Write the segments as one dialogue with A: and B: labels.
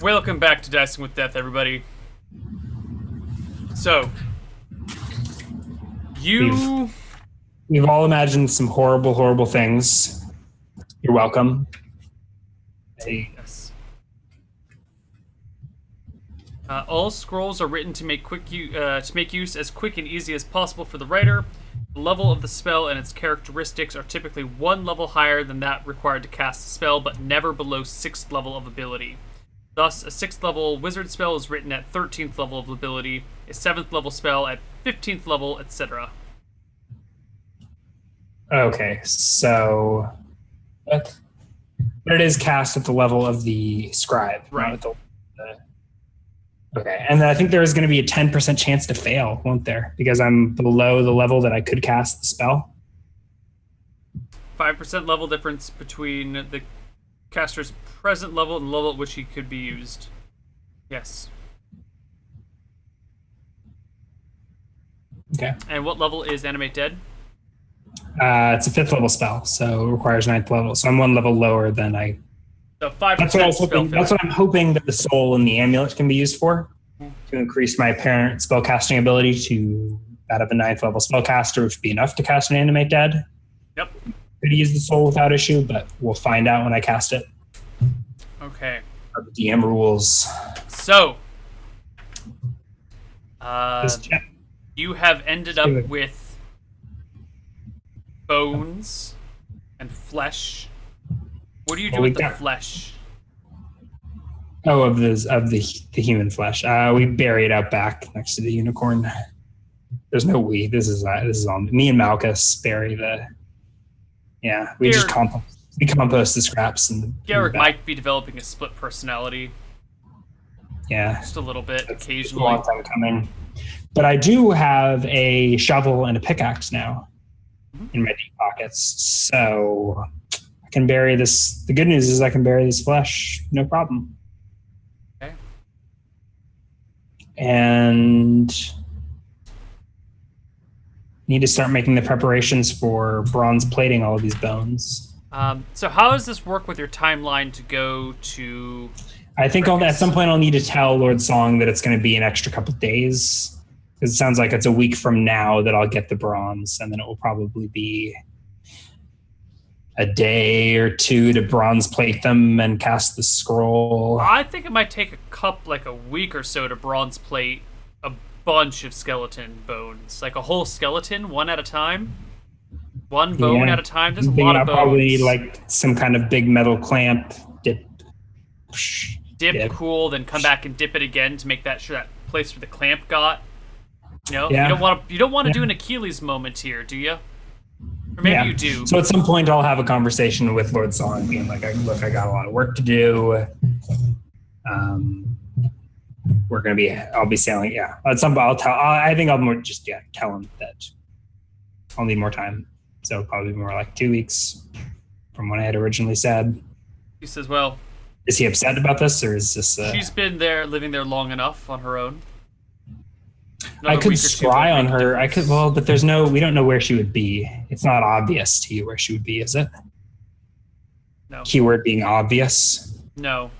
A: Welcome back to Dicing with Death, everybody. So,
B: We've all imagined some horrible, horrible things. You're welcome.
A: Yes. All scrolls are written to make use as quick and easy as possible for the writer. The level of the spell and its characteristics are typically one level higher than that required to cast the spell, but never below 6th level of ability. Thus, a 6th level wizard spell is written at 13th level of ability, a 7th level spell at 15th level, etc.
B: Okay, so but it is cast at the level of the scribe,
A: right?
B: Okay, and I think there is going to be a 10% chance to fail, won't there? Because I'm below the level that I could cast the spell.
A: 5% level difference between the caster's present level and the level at which he could be used. Yes.
B: Okay.
A: And what level is Animate Dead?
B: It's a 5th level spell, so it requires 9th level. So I'm one level lower than I.
A: So 5%.
B: That's what I'm hoping that the soul and the amulet can be used for, to increase my apparent spellcasting ability to that of a 9th level spellcaster, which would be enough to cast an Animate Dead.
A: Yep.
B: Could use the soul without issue, but we'll find out when I cast it.
A: Okay.
B: The DM rules.
A: So, you have ended up with bones and flesh. What do you do with the flesh?
B: Oh, of the human flesh. We bury it out back next to the unicorn. There's no we. This is all me and Malchus bury the. Yeah, we just compost the scraps and.
A: Garrick might be developing a split personality.
B: Yeah,
A: just a little bit occasionally.
B: A long time coming, but I do have a shovel and a pickaxe now in my deep pockets, so I can bury this. The good news is I can bury this flesh, no problem.
A: Okay.
B: And need to start making the preparations for bronze plating all of these bones.
A: So how does this work with your timeline to go to?
B: I think at some point I'll need to tell Lord Song that it's going to be an extra couple of days, because it sounds like it's a week from now that I'll get the bronze, and then it will probably be a day or two to bronze plate them and cast the scroll.
A: I think it might take a week or so to bronze plate a bunch of skeleton bones, like a whole skeleton, one at a time. One bone at a time. There's a lot of bones.
B: Probably like some kind of big metal clamp.
A: Dip, cool, then come back and dip it again to make sure that place where the clamp got. You know, you don't want to do an Achilles moment here, do you? Or maybe you do.
B: So at some point I'll have a conversation with Lord Song, being like, "Look, I got a lot of work to do. I'll be sailing. Yeah, at some point I'll tell. I think I'll tell him that I'll need more time. So probably more like 2 weeks from when I had originally said."
A: He says, "Well,
B: is he upset about this, or is this?"
A: She's been living there long enough on her own.
B: I could scry on her. But we don't know where she would be. It's not obvious to you where she would be, is it?
A: No.
B: Keyword being obvious.
A: No.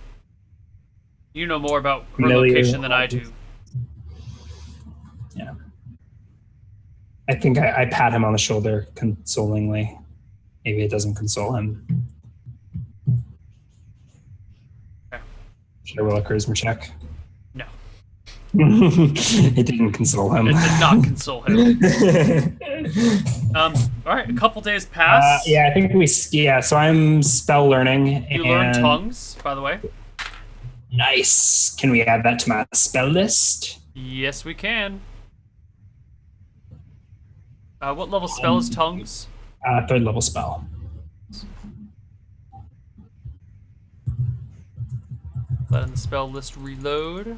A: You know more about her location than I do.
B: Yeah. I think I pat him on the shoulder consolingly. Maybe it doesn't console him.
A: Okay.
B: Should I roll a charisma check?
A: No.
B: It didn't console him.
A: It did not console him. All right, a couple days pass.
B: I think so I'm spell learning.
A: You learn tongues, by the way.
B: Nice. Can we add that to my spell list?
A: Yes, we can. What level spell is tongues?
B: 3rd level spell.
A: Letting the spell list reload.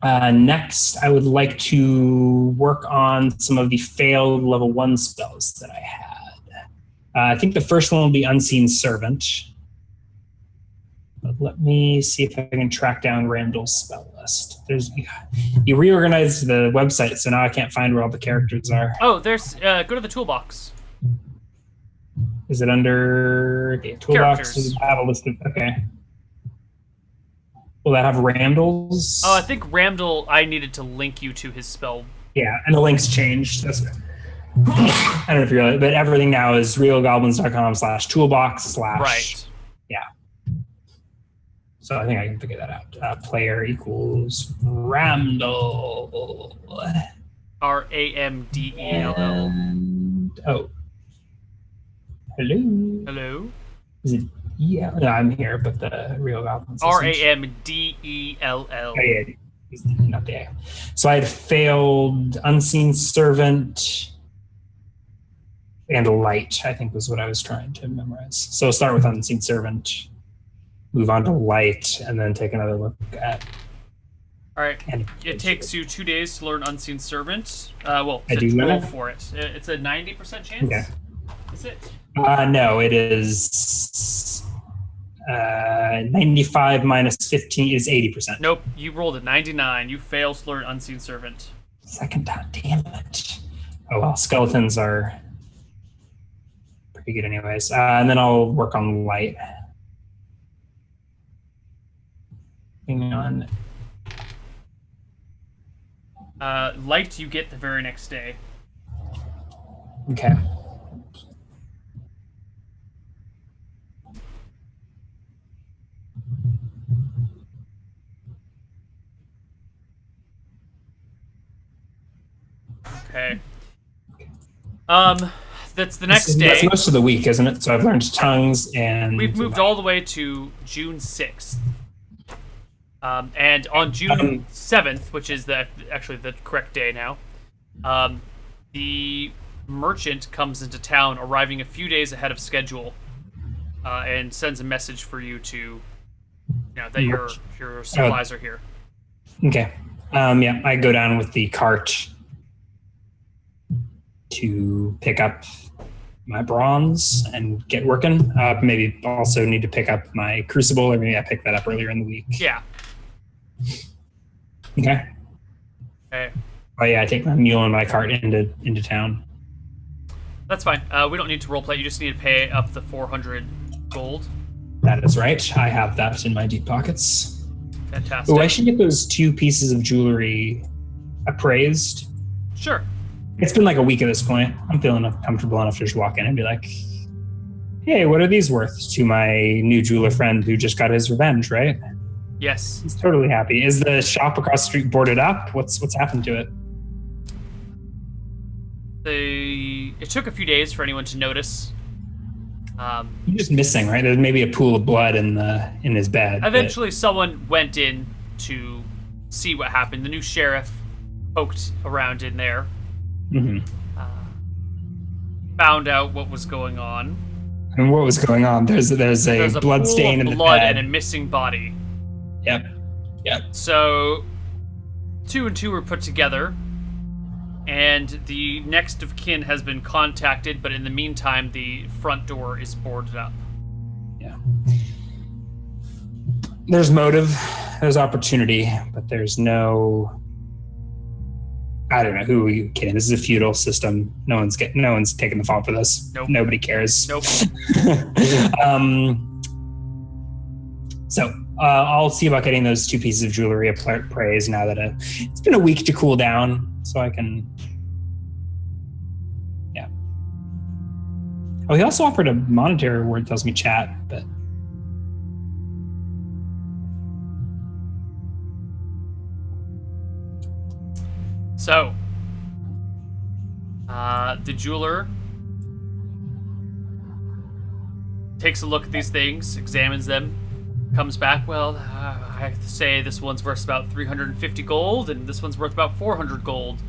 B: Next, I would like to work on some of the failed level 1 spells that I had. I think the first one will be Unseen Servant. But let me see if I can track down Randall's spell list. You reorganized the website, so now I can't find where all the characters are.
A: Oh, there's go to the toolbox.
B: Is it under toolbox? Does
A: Characters.
B: it have a list of okay? Will that have Randall's?
A: Oh, I think Ramdal, I needed to link you to his spell.
B: Yeah, and the link's changed. That's I don't know if you realize, but everything now is realgoblins.com/toolbox/
A: Right.
B: Yeah. So I think I can figure that out. Player equals Ramdall.
A: Ramdell.
B: And, oh. Hello.
A: Hello.
B: Is it? Yeah, no, I'm here, but the real goblins.
A: Ramdell.
B: Oh, yeah, he's not there. So I had failed Unseen Servant and Light, I think was what I was trying to memorize. So start with Unseen Servant, move on to Light, and then take another look at.
A: All right. It takes you 2 days to learn Unseen Servant. Well, to roll for it. It's a 90% chance.
B: Okay.
A: Is it?
B: No, it is 95 minus 15 is 80%.
A: Nope. You rolled a 99. You failed to learn Unseen Servant.
B: Second time, damn it. Oh well, skeletons are pretty good anyways. And then I'll work on Light. Hang on.
A: Light you get the very next day.
B: Okay.
A: Okay. That's the next day.
B: That's most of the week, isn't it? So I've learned tongues and
A: We've moved all the way to June 6th. And on June 7th, which is actually the correct day now, the merchant comes into town, arriving a few days ahead of schedule, and sends a message for you to, that your supplies are here.
B: Okay. Yeah, I go down with the cart to pick up my bronze and get working. Maybe also need to pick up my crucible, or maybe I picked that up earlier in the week.
A: Yeah.
B: Okay.
A: Okay.
B: Oh yeah, I take my mule and my cart into town.
A: That's fine. We don't need to roleplay. You just need to pay up the 400 gold.
B: That is right. I have that in my deep pockets.
A: Fantastic.
B: Oh, I should get those 2 pieces of jewelry appraised.
A: Sure.
B: It's been like a week at this point. I'm feeling comfortable enough to just walk in and be like, hey, what are these worth to my new jeweler friend who just got his revenge, right?
A: Yes.
B: He's totally happy. Is the shop across the street boarded up? What's happened to it?
A: It took a few days for anyone to notice.
B: He's just missing, right? There's maybe a pool of blood in his bed.
A: Eventually, someone went in to see what happened. The new sheriff poked around in there, found out what was going on.
B: And what was going on? There's a blood
A: pool
B: stain
A: of
B: in the
A: blood
B: bed.
A: and a missing body.
B: Yep.
A: So 2 and 2 were put together, and the next of kin has been contacted, but in the meantime, the front door is boarded up.
B: Yeah. There's motive, there's opportunity, but there's no. I don't know, who are you kidding? This is a feudal system. No one's taking the fall for this.
A: Nope.
B: Nobody cares.
A: Nope.
B: So I'll see about getting those 2 pieces of jewelry appraised now that it's been a week to cool down, so I can. Yeah. Oh, he also offered a monetary reward. Tells me chat, but.
A: So, the jeweler takes a look at these things, examines them, comes back, well, I have to say this one's worth about 350 gold, and this one's worth about 400 gold.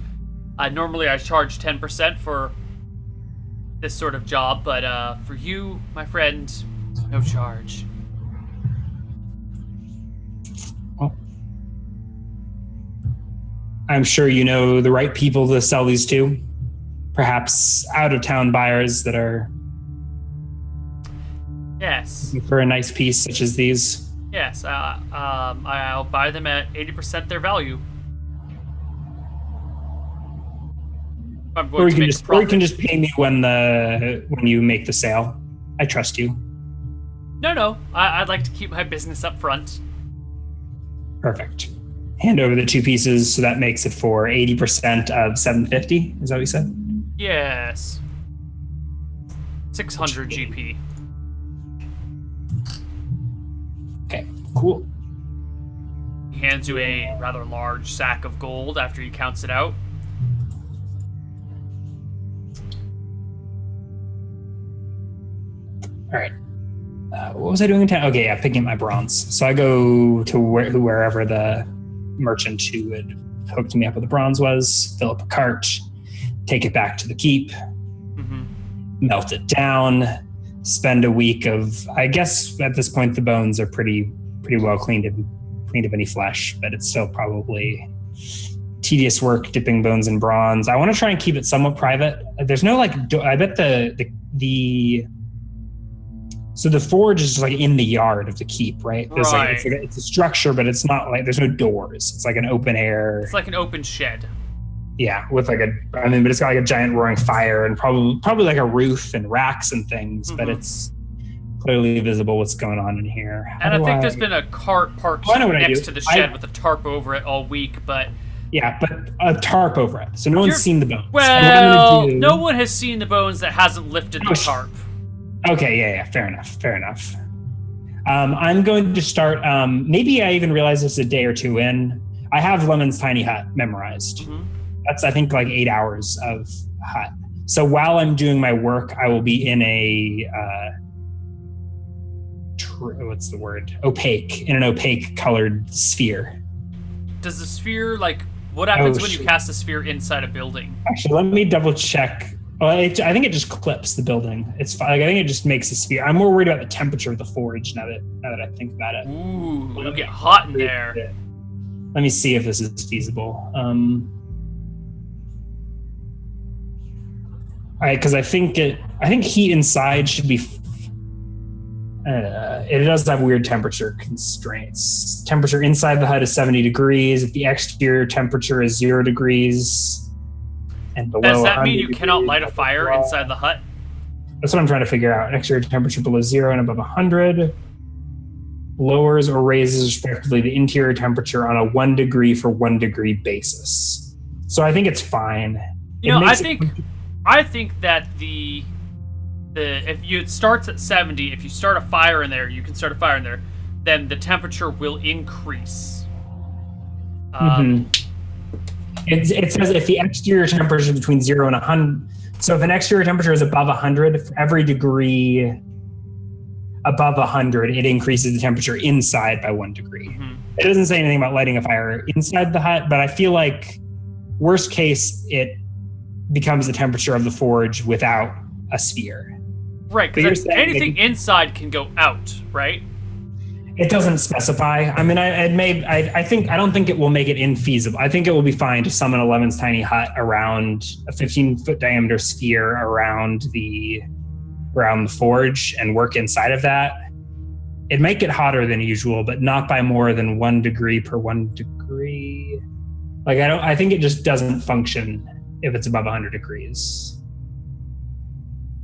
A: Normally I charge 10% for this sort of job, but for you, my friend, no charge.
B: Well, I'm sure you know the right people to sell these to. Perhaps out-of-town buyers that are
A: Yes.
B: looking for a nice piece such as these.
A: Yes, I'll buy them at 80% their value. I'm going
B: Or
A: to
B: you
A: make a
B: can
A: profit.
B: just pay me when you make the sale. I trust you.
A: No. I'd like to keep my business up front.
B: Perfect. Hand over the 2 pieces, so that makes it for 80% of 750. Is that what you said?
A: Yes. 600 GP.
B: Okay, cool.
A: He hands you a rather large sack of gold after he counts it out.
B: All right. What was I doing in town? Okay, yeah, picking up my bronze. So I go to wherever the merchant who had hooked me up with the bronze was, fill up a cart, take it back to the keep, melt it down, spend a week of, I guess at this point the bones are pretty well cleaned of any flesh, but it's still probably tedious work dipping bones in bronze. I want to try and keep it somewhat private. There's no I bet so the forge is just like in the yard of the keep, right? There's
A: right.
B: It's a structure, but it's not like there's no doors. It's like an open air.
A: It's like an open shed.
B: Yeah, with but it's got like a giant roaring fire and probably like a roof and racks and things, but it's clearly visible what's going on in here.
A: And I think there's been a cart parked next to the shed with a tarp over it all week, but...
B: Yeah, but a tarp over it, so no one's seen the bones.
A: Well, no one has seen the bones that hasn't lifted the tarp.
B: Okay, yeah, fair enough. I'm going to start, maybe I even realized this a day or two in. I have Lemon's Tiny Hut memorized. That's, I think, like 8 hours of hut. So while I'm doing my work, I will be in a, what's the word? In an opaque colored sphere.
A: Does the sphere, what happens when you cast a sphere inside a building?
B: Actually, let me double check. Well, I think it just clips the building. It's fine. I think it just makes a sphere. I'm more worried about the temperature of the forge now that I think about it.
A: Ooh, it'll get hot in there.
B: Let me see if this is feasible. All right, because I think heat inside should be. It does have weird temperature constraints. Temperature inside the hut is 70 degrees. If the exterior temperature is 0 degrees. And below,
A: does that mean you cannot light a fire inside the hut?
B: That's what I'm trying to figure out. Exterior temperature below 0 and above 100 lowers or raises respectively the interior temperature on a 1 degree for 1 degree basis. So I think it's fine.
A: I think that if it starts at 70, if you start a fire in there, you can start a fire in there, then the temperature will increase.
B: It says if the exterior temperature is between 0 and 100, so if an exterior temperature is above 100, for every degree above 100, it increases the temperature inside by 1 degree. It doesn't say anything about lighting a fire inside the hut, but I feel like worst case, it becomes the temperature of the forge without a sphere.
A: Right, because anything inside can go out, right?
B: It doesn't specify. I mean, I don't think it will make it infeasible. I think it will be fine to summon a Lemon's Tiny Hut around a 15-foot diameter sphere around the forge and work inside of that. It might get hotter than usual, but not by more than 1 degree per 1 degree. I think it just doesn't function if it's above 100 degrees.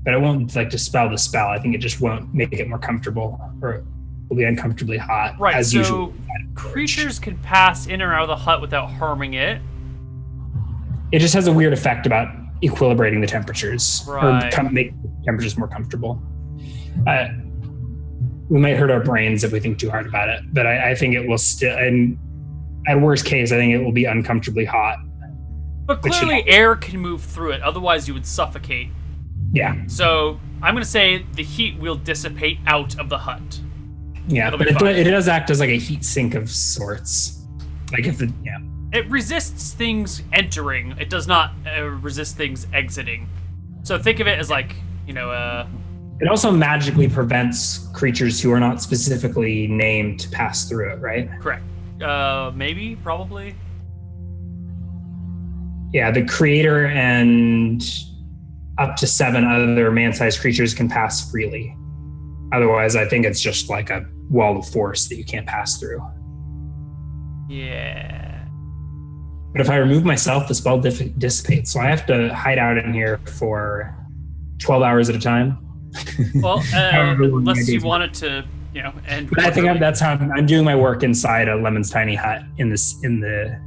B: But it won't dispel the spell. I think it just won't make it more comfortable, or will be uncomfortably hot.
A: Right,
B: as
A: so
B: usual.
A: Creatures can pass in or out of the hut without harming it.
B: It just has a weird effect about equilibrating the temperatures,
A: right,
B: or make temperatures more comfortable. We might hurt our brains if we think too hard about it, but I think it will still, and at worst case, I think it will be uncomfortably hot.
A: But clearly air can move through it, otherwise you would suffocate.
B: Yeah.
A: So I'm going to say the heat will dissipate out of the hut.
B: Yeah, but it does act as like a heat sink of sorts.
A: It resists things entering. It does not resist things exiting. So think of it as
B: It also magically prevents creatures who are not specifically named to pass through it, right?
A: Correct. Maybe, probably.
B: Yeah, the creator and up to 7 other man-sized creatures can pass freely. Otherwise, I think it's just like a wall of force that you can't pass through.
A: Yeah.
B: But if I remove myself, the spell dissipates. So I have to hide out in here for 12 hours at a time.
A: Well,
B: However long my
A: unless you
B: days
A: want
B: work.
A: it to, end.
B: But I think that's how I'm doing my work inside a Lemon's tiny hut in the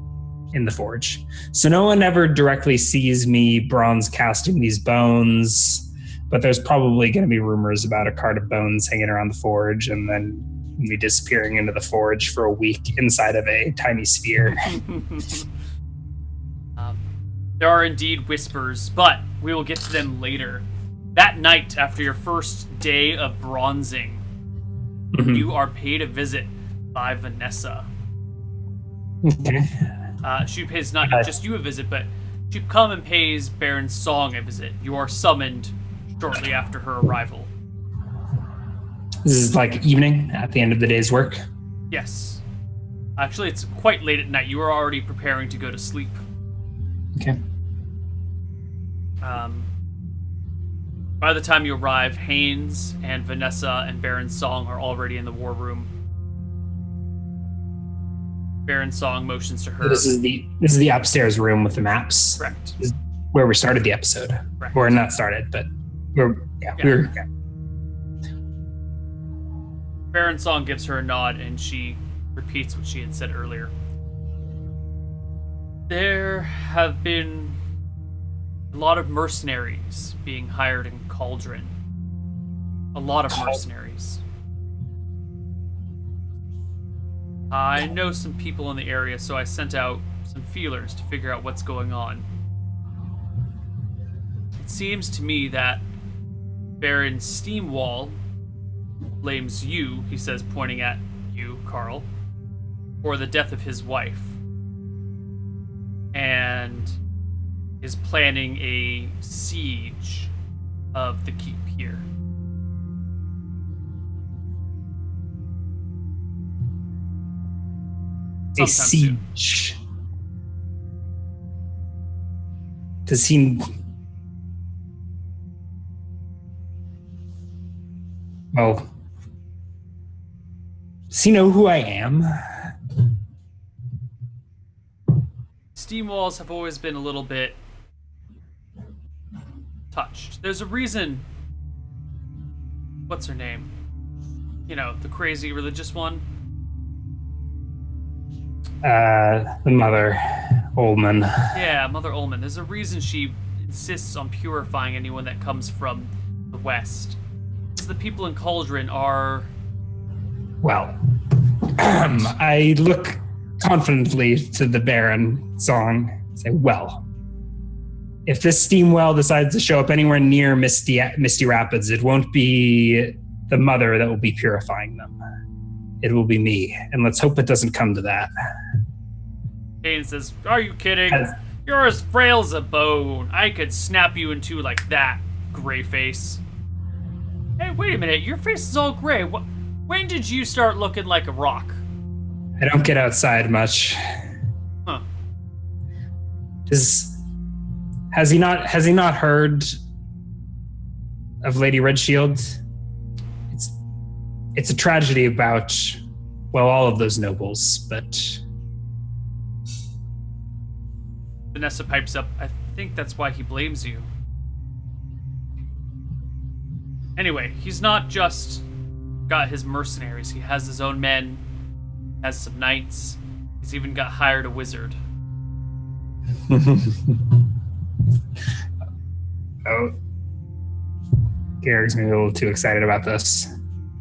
B: forge. So no one ever directly sees me bronze casting these bones, but there's probably going to be rumors about a cart of bones hanging around the forge and then me disappearing into the forge for a week inside of a tiny sphere.
A: There are indeed whispers, but we will get to them later. That night, after your first day of bronzing, you are paid a visit by Vanessa.
B: Okay.
A: She pays not just you a visit, but she come and pays Baron Song a visit. You are summoned shortly after her arrival.
B: This is like evening at the end of the day's work.
A: Yes. Actually, it's quite late at night. You are already preparing to go to sleep.
B: Okay.
A: By the time you arrive, Haynes and Vanessa and Baron Song are already in the war room. Baron Song motions to her.
B: This is the upstairs room with the maps.
A: Correct.
B: This is where we started the episode.
A: Correct.
B: Or not started, but we're.
A: Baron Song gives her a nod and she repeats what she had said earlier. There have been a lot of mercenaries being hired in Cauldron. A lot of mercenaries. I know some people in the area, so I sent out some feelers to figure out what's going on. It seems to me that Baron Steamwall blames you, he says, pointing at you, Carl, for the death of his wife. And is planning a siege of the keep here.
B: A
A: Sometime
B: siege. Does he? Well, does he know who I am?
A: Steam walls have always been a little bit touched. There's a reason. What's her name? The crazy religious one.
B: The mother, Ullman.
A: Yeah, Mother Ullman. There's a reason she insists on purifying anyone that comes from the West. The people in Cauldron are...
B: Well, I look confidently to the Baron Song and say, well, if this steam well decides to show up anywhere near Misty Rapids, it won't be the mother that will be purifying them. It will be me, and let's hope it doesn't come to that.
A: Kane says, are you kidding? You're as frail as a bone. I could snap you in two like that, gray face. Hey, wait a minute. Your face is all gray. When did you start looking like a rock?
B: I don't get outside much.
A: Huh.
B: Has he not heard of Lady Redshield? It's a tragedy about, well, all of those nobles, but...
A: Vanessa pipes up, I think that's why he blames you. Anyway, he's not just got his mercenaries. He has his own men, has some knights. He's even got hired a wizard.
B: Oh. Garrick's maybe a little too excited about this.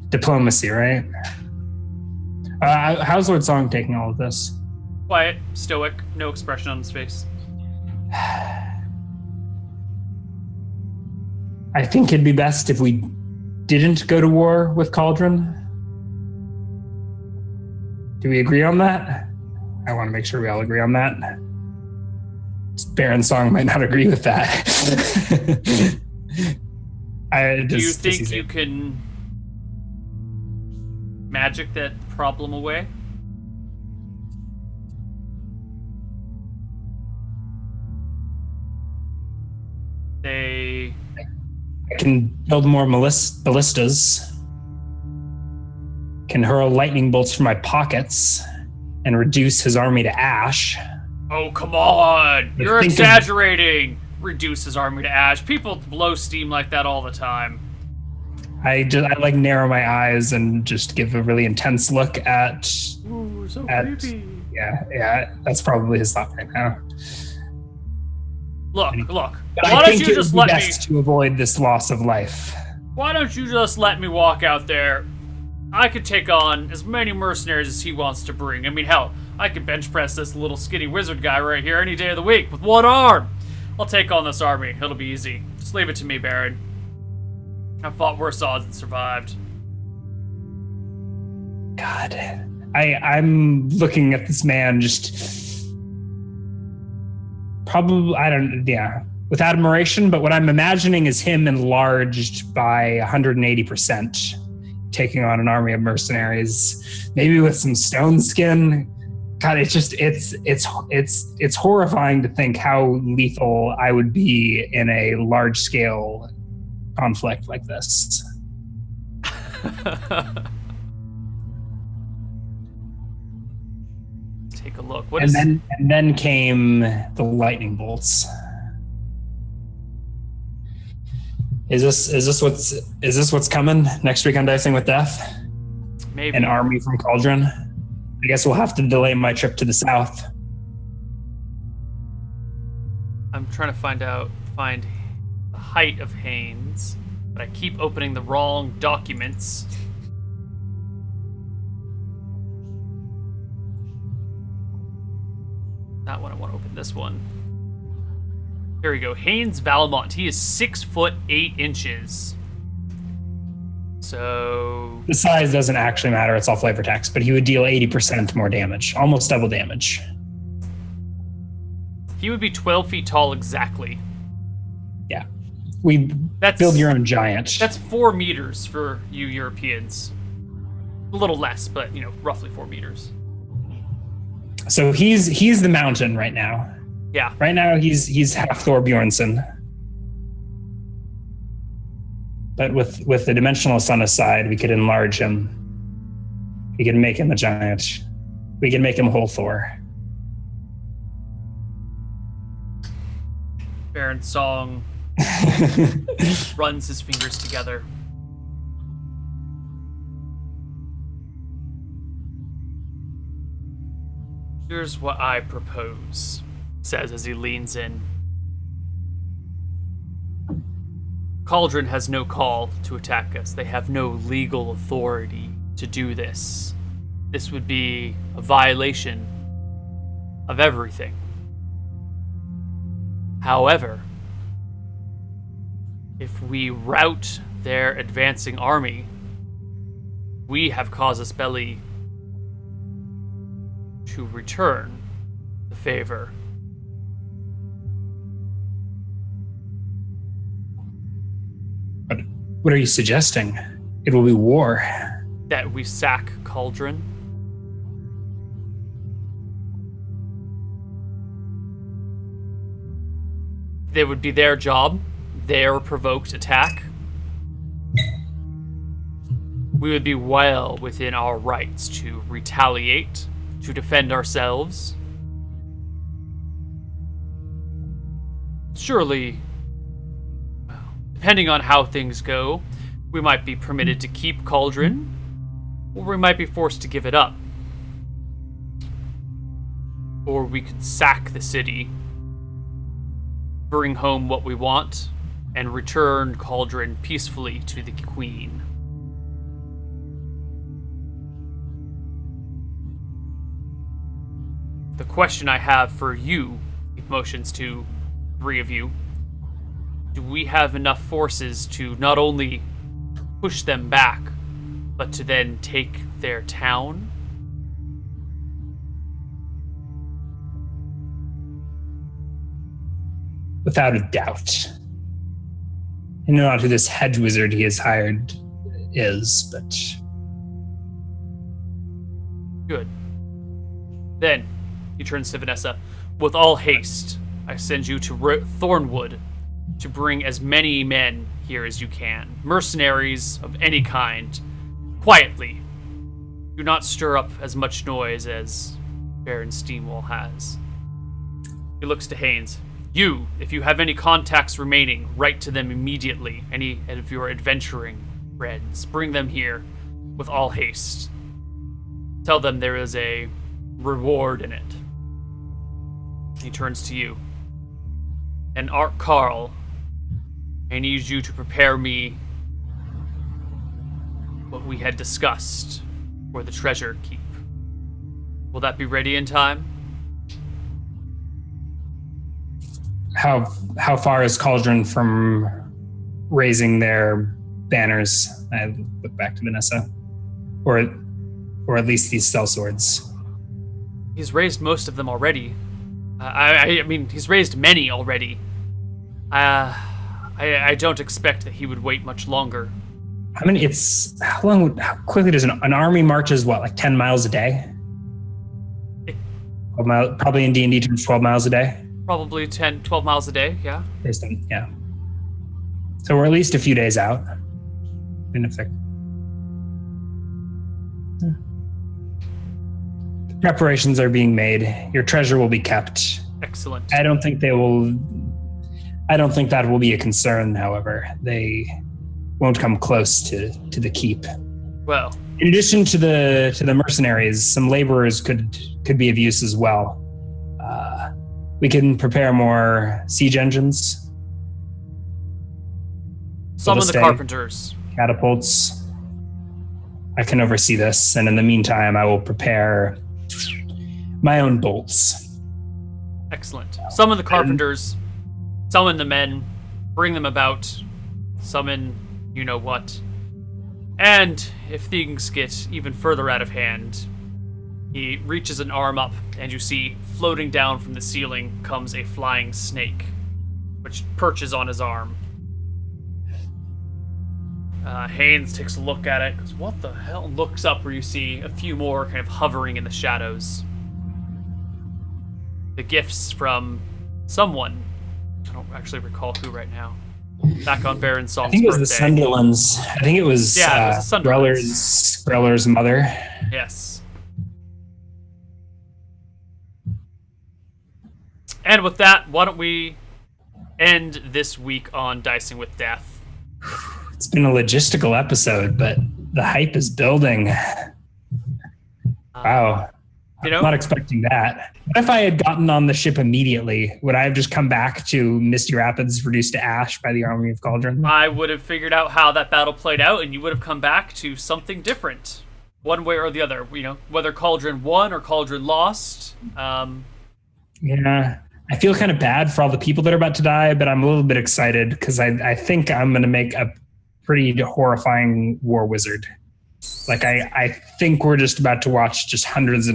B: Diplomacy, right? How's Lord Song taking all of this?
A: Quiet, stoic, no expression on his face.
B: I think it'd be best if we didn't go to war with Cauldron. Do we agree on that? I want to make sure we all agree on that. Baron Song might not agree with that.
A: Do you think you can magic that problem away?
B: I can build more ballistas. Can hurl lightning bolts from my pockets and reduce his army to ash.
A: Oh, come on! You're exaggerating! Reduce his army to ash. People blow steam like that all the time.
B: I like narrow my eyes and just give a really intense look at.
A: Ooh, so
B: creepy.
A: creepy.
B: Yeah, that's probably his thought right now.
A: Look.
B: But
A: Why don't you just let me
B: to avoid this loss of life?
A: Why don't you just let me walk out there? I could take on as many mercenaries as he wants to bring. I mean, hell, I could bench press this little skinny wizard guy right here any day of the week with one arm. I'll take on this army. It'll be easy. Just leave it to me, Baron. I've fought worse odds and survived.
B: God, I'm looking at this man just probably, with admiration, but what I'm imagining is him enlarged by 180%, taking on an army of mercenaries, maybe with some stone skin. God, it's horrifying to think how lethal I would be in a large scale conflict like this.
A: Take a look.
B: And then came the lightning bolts. Is this what's coming next week on Dicing with Death?
A: Maybe
B: an army from Cauldron. I guess we'll have to delay my trip to the south.
A: I'm trying to find the height of Haines, but I keep opening the wrong documents. That one, I want to open this one. Here we go. Haines Valmont. He is 6'8". So
B: the size doesn't actually matter. It's all flavor text, but he would deal 80% more damage, almost double damage.
A: He would be 12 feet tall exactly.
B: Yeah. Build your own giant.
A: That's 4 meters for you Europeans. A little less, but roughly 4 meters.
B: So he's the mountain right now.
A: Yeah.
B: Right now he's half Thor Bjornsson. But with the Dimensionalist on his side, we could enlarge him. We could make him a giant. We could make him whole Thor.
A: Baron Song runs his fingers together. Here's what I propose, says as he leans in. Cauldron has no call to attack us. They have no legal authority to do this. This would be a violation of everything. However, if we rout their advancing army, we have casus belli to return the favor.
B: But what are you suggesting? It will be war.
A: That we sack Cauldron. They would be their job, their provoked attack. We would be well within our rights to retaliate, to defend ourselves. Surely, depending on how things go, we might be permitted to keep Cauldron, or we might be forced to give it up. Or we could sack the city, bring home what we want, and return Cauldron peacefully to the Queen. The question I have for you, motions to 3 of you, do we have enough forces to not only push them back, but to then take their town?
B: Without a doubt. I know not who this hedge wizard he has hired is, but...
A: Good. Then, he turns to Vanessa. With all haste, I send you to Thornwood to bring as many men here as you can. Mercenaries of any kind. Quietly. Do not stir up as much noise as Baron Steamwall has. He looks to Haines. You, if you have any contacts remaining, write to them immediately. Any of your adventuring friends. Bring them here with all haste. Tell them there is a reward in it. He turns to you. And Carl, I need you to prepare me what we had discussed for the treasure keep. Will that be ready in time?
B: How far is Cauldron from raising their banners? I look back to Vanessa. Or at least these sellswords.
A: He's raised most of them already. I mean, he's raised many already. I don't expect that he would wait much longer.
B: I mean, how quickly does an army marches, what, like 10 miles a day? 12 miles, probably in D&D terms, 12 miles a day?
A: Probably 10, 12 miles a day, yeah.
B: Yeah. So we're at least a few days out. In effect. The preparations are being made. Your treasure will be kept.
A: Excellent.
B: I don't think that will be a concern, however. They won't come close to the keep.
A: Well,
B: in addition to the mercenaries, some laborers could be of use as well. We can prepare more siege engines.
A: Summon the carpenters.
B: Catapults. I can oversee this, and in the meantime, I will prepare my own bolts.
A: Excellent. Summon the carpenters. Summon the men. Bring them about. Summon you-know-what. And if things get even further out of hand, he reaches an arm up, and you see, floating down from the ceiling comes a flying snake, which perches on his arm. Haynes takes a look at it, goes, "What the hell?" And looks up where you see a few more kind of hovering in the shadows. The gifts from someone. I don't actually recall who right now. Back on Baron Song's birthday.
B: I think it was the Sunderlands. I think it was,
A: it was the Sunderlands.
B: Greller's mother.
A: Yes. And with that, why don't we end this week on Dicing with Death?
B: It's been a logistical episode, but the hype is building. Wow. I'm not expecting that. What if I had gotten on the ship immediately? Would I have just come back to Misty Rapids, reduced to ash by the Army of Cauldron?
A: I would have figured out how that battle played out, and you would have come back to something different. One way or the other, whether Cauldron won or Cauldron lost.
B: Yeah. I feel kind of bad for all the people that are about to die, but I'm a little bit excited because I think I'm going to make a pretty horrifying war wizard. Like, I think we're just about to watch just hundreds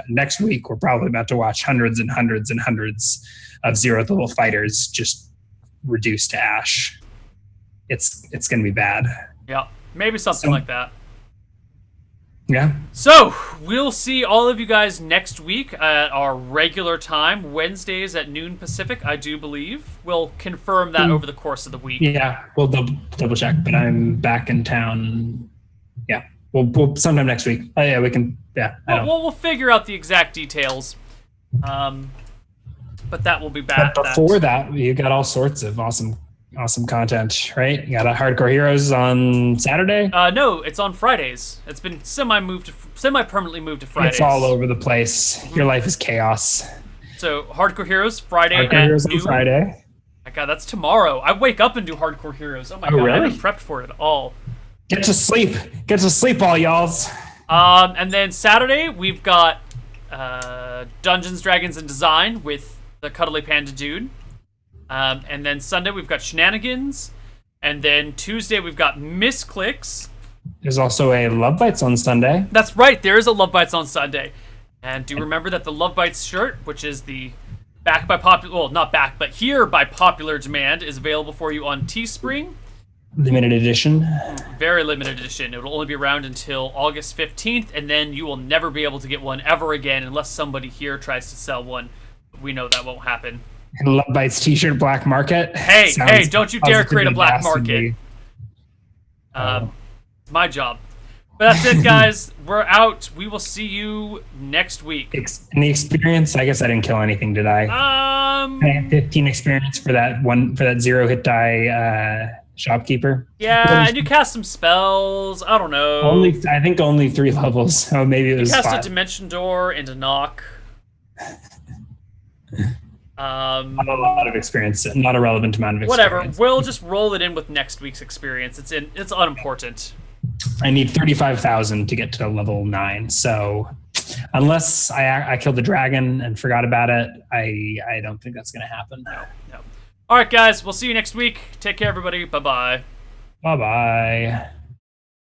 B: next week, we're probably about to watch hundreds and hundreds and hundreds of zeroth level fighters just reduced to ash. It's going to be bad.
A: Yeah, maybe something like that.
B: Yeah.
A: So, we'll see all of you guys next week at our regular time, Wednesdays at noon Pacific, I do believe. We'll confirm that over the course of the week.
B: Yeah, we'll double check, but I'm back in town. Yeah, we'll sometime next week. Oh, yeah, we can, yeah.
A: We'll figure out the exact details. But that will be back.
B: But before that, you got all sorts of awesome content, right? You got a Hardcore Heroes on Saturday?
A: No, it's on Fridays. It's been semi-permanently moved to Fridays.
B: It's all over the place. Mm-hmm. Your life is chaos.
A: So Hardcore Heroes Friday
B: Hardcore
A: at
B: Heroes
A: noon.
B: On Friday.
A: My God, that's tomorrow. I wake up and do Hardcore Heroes. Oh my God, really? I haven't prepped for it at all.
B: Get to sleep, all y'alls.
A: And then Saturday we've got Dungeons, Dragons, and Design with the Cuddly Panda Dude. And then Sunday we've got Shenanigans, and then Tuesday we've got Misclicks.
B: There's also a Love Bites on Sunday.
A: That's right, there is a Love Bites on Sunday. And do remember that the Love Bites shirt, which is the here by popular demand, is available for you on Teespring.
B: Limited edition.
A: Very limited edition. It will only be around until August 15th, and then you will never be able to get one ever again unless somebody here tries to sell one. We know that won't happen.
B: Love Bites t-shirt black market.
A: Hey, don't you dare create a black market. My job. But that's it, guys. We're out. We will see you next week.
B: In the experience, I guess I didn't kill anything, did I? I had 15 experience for that 0 hit die Shopkeeper.
A: Yeah, and you cast some spells. I don't know.
B: I think only 3 levels, so maybe it was
A: you cast
B: 5.
A: a Dimension Door and a Knock.
B: Not a lot of experience, not a relevant amount of experience.
A: Whatever. We'll just roll it in with next week's experience. It's unimportant.
B: I need 35,000 to get to level 9. So unless I killed the dragon and forgot about it, I don't think that's going to happen.
A: No. All right, guys. We'll see you next week. Take care, everybody. Bye-bye.
B: Bye-bye.